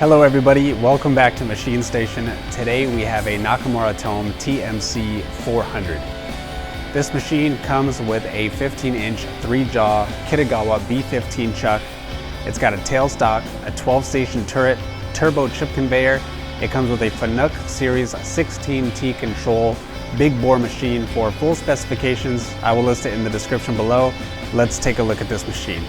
Hello everybody, welcome back to MachineStation. Today we have a Nakamura Tome TMC-400. This machine comes with a 15-inch 3-jaw Kitagawa B15 chuck. It's got a tailstock, a 12-station turret, turbo chip conveyor. It comes with a Fanuc Series 16T control, big bore machine. For full specifications, I will list it in the description below. Let's take a look at this machine.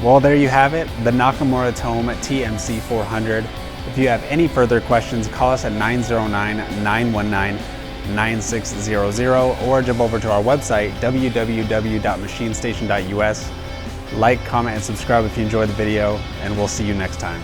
Well, there you have it, the Nakamura Tome TMC-400. If you have any further questions, call us at 909-919-9600 or jump over to our website, www.machinestation.us. Like, comment, and subscribe if you enjoyed the video, and we'll see you next time.